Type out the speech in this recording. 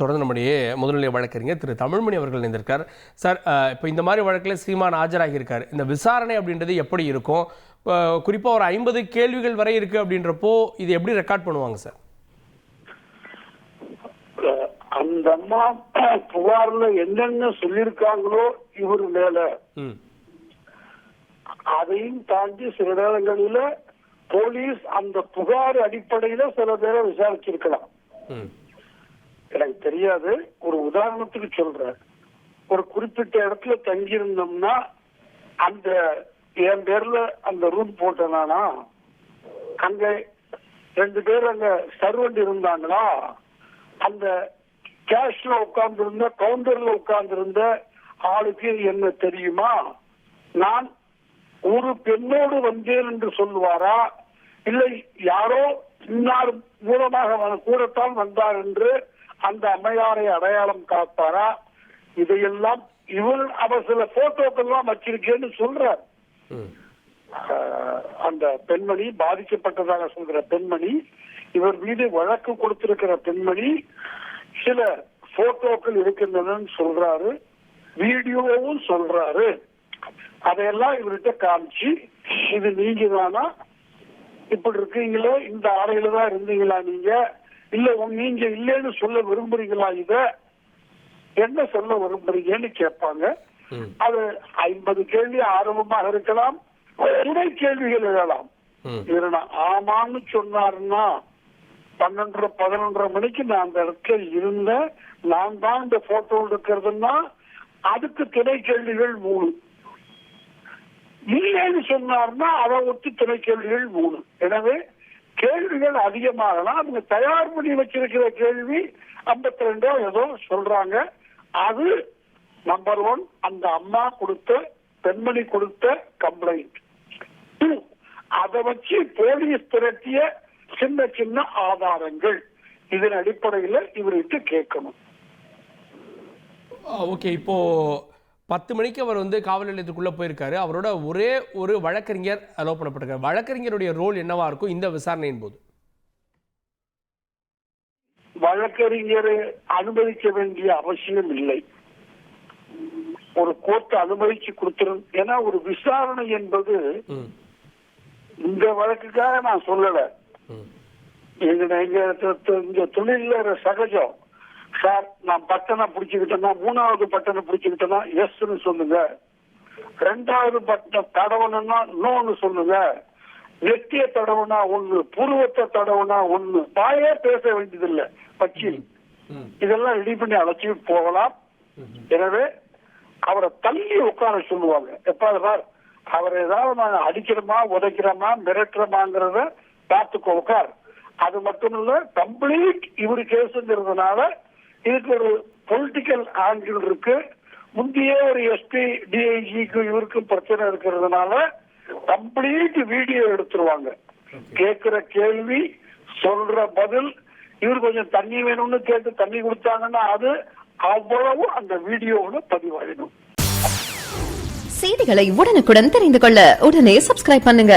தொடர்ந்து நம்முடைய முதல்நிலை வழக்கறிஞர் திரு தமிழ்மணி அவர்கள் இணைந்திருக்கார். சார், இப்போ இந்த மாதிரி வழக்கில் சீமான் ஆஜராகியிருக்கார். இந்த விசாரணை அப்படின்றது எப்படி இருக்கும்? குறிப்பாக ஒரு 50 கேள்விகள் வரை இருக்கு அப்படின்றப்போ இது எப்படி ரெக்கார்ட் பண்ணுவாங்க சார்? அந்த அம்மா புகார்ல என்னென்ன சொல்லியிருக்காங்களோ இவர் மேல, அதையும் தாண்டி சில நேரங்களில போலீஸ் அந்த புகார் அடிப்படையில சில பேரை விசாரிச்சிருக்கலாம். எனக்கு தெரியாது. ஒரு உதாரணத்துக்கு சொல்றேன். ஒரு குறிப்பிட்ட இடத்துல தங்கியிருந்தோம்னா அந்த என் பேர்ல அந்த ரூம் போட்டனானா அங்க 2 பேர் அங்க சர்வெண்ட் இருந்தாங்களா, அந்த கேஷ்ல உட்கார்ந்து இருந்த கவுண்டர்ல உட்கார்ந்து இருந்த ஆளுக்கு என்ன தெரியுமா, நான் ஒரு பெண்ணோடு வந்தேன் என்று சொல்லுவாரா, இல்லை யாரோ இன்னார் மூலமாக கூடத்தான் வந்தார் என்று அந்த அம்மையாரை அடையாளம் காப்பாரா, இதையெல்லாம் இவர் அவர் சில போட்டோக்கெல்லாம் வச்சிருக்கேன்னு சொல்றார். அந்த பெண்மணி, பாதிக்கப்பட்டதாக சொல்கிற பெண்மணி, இவர் மீது வழக்கு கொடுத்திருக்கிற பெண்மணி சில போட்டோக்கள் இருக்கின்றன சொல்றாரு, வீடியோவும் சொல்றாரு. அதையெல்லாம் இவர்கிட்ட காமிச்சு, இது நீங்க தானா, இப்படி இருக்கீங்களோ, இந்த ஆடையில தான் இருந்தீங்களா நீங்க, இல்ல நீங்க இல்லைன்னு சொல்ல விரும்புறீங்களா, இத என்ன சொல்ல விரும்புறீங்கன்னு கேட்பாங்க. அது 50 கேள்வி ஆர்வமாக இருக்கலாம், துணை கேள்விகள் எழலாம். இதுல ஆமான்னு சொன்னாருன்னா 12:30 மணிக்கு நான் அந்த இடத்துல இருந்தேன், நான் தான் இந்த போட்டோ எடுக்கிறதுன்னா அதுக்கு துணை கேள்விகள் 3. இல்லைன்னு சொன்னார்னா அதை ஒத்து துணை கேள்விகள் 3. எனவே கேள்விகள் அதிகமாகலாம். அவங்க தயார் பண்ணி வச்சிருக்கிற கேள்வி 52 ஏதோ சொல்றாங்க. அது நம்பர் 1 அந்த அம்மா கொடுத்த, பெண்மணி கொடுத்த கம்ப்ளைண்ட். 2 அதை வச்சு போலீஸ் திரட்டிய சின்ன சின்ன ஆதாரங்கள். இதன் அடிப்படையில் இவருக்கு கேட்கணும். ஓகே, இப்போ 10 மணிக்கு அவர் காவல் நிலையத்துக்குள்ள போயிருக்காரு. அவரோட ஒரே ஒரு வழக்கறிஞர் அலோவ் பண்ணப்பட்டிருக்காரு. வழக்கறிஞருடைய ரோல் என்னவா இருக்கும் இந்த விசாரணையின் போது? வழக்கறிஞரை அனுமதிக்க வேண்டிய அவசியம் இல்லை. ஒரு கோர்ட் அனுமதிச்சு கொடுத்துரும். ஏன்னா ஒரு விசாரணை என்பது இந்த வழக்குக்காக நான் சொல்லல, எங்க தொழில சகஜம். சார், நான் பட்டனை பிடிச்சுக்கிட்டேன்னா 3வது பட்டனை பிடிச்சுக்கிட்டேன்னா எஸ்ன்னு சொல்லுங்க, 2வது பட்டனை தடவணும்னா நோன்னு சொல்லுங்க, நெத்திய தடவுனா 1, புருவத்தை தடவுனா 1, வாயே பேச வேண்டியதில்லை வக்கீல். இதெல்லாம் ரெடி பண்ணி அழைச்சிட்டு போகலாம். எனவே அவரை தள்ளி உட்கார சொல்லுவாங்க. எப்ப அவரை ஏதாவது நான் அடிக்கிறோமா, உதைக்கிறோமா, மிரட்டுறோமாங்கிறத பார்த்துக்கோ உட்கார். அது மட்டும் இல்ல, கம்ப்ளீட் இவரு கேஸுங்கிறதுனால இதுக்கு ஒரு பொலிட்டிக்கல் ஆங்கிள் இருக்கு. முந்தைய ஒரு எஸ்பி டிஐஜிக்கு இவருக்கும் பிரச்சனை இருக்கிறதுனால கம்ப்ளீட் வீடியோ எடுத்துருவாங்க. கேட்கிற கேள்வி, சொல்ற பதில். இவர் கொஞ்சம் தண்ணி வேணும்னு கேட்டு தண்ணி கொடுத்தாங்கன்னா அது அவ்வளவு அந்த வீடியோவில் பதிவாயிடும். செய்திகளை உடனுக்குடன் தெரிந்து கொள்ள உடனே சப்ஸ்கிரைப் பண்ணுங்க.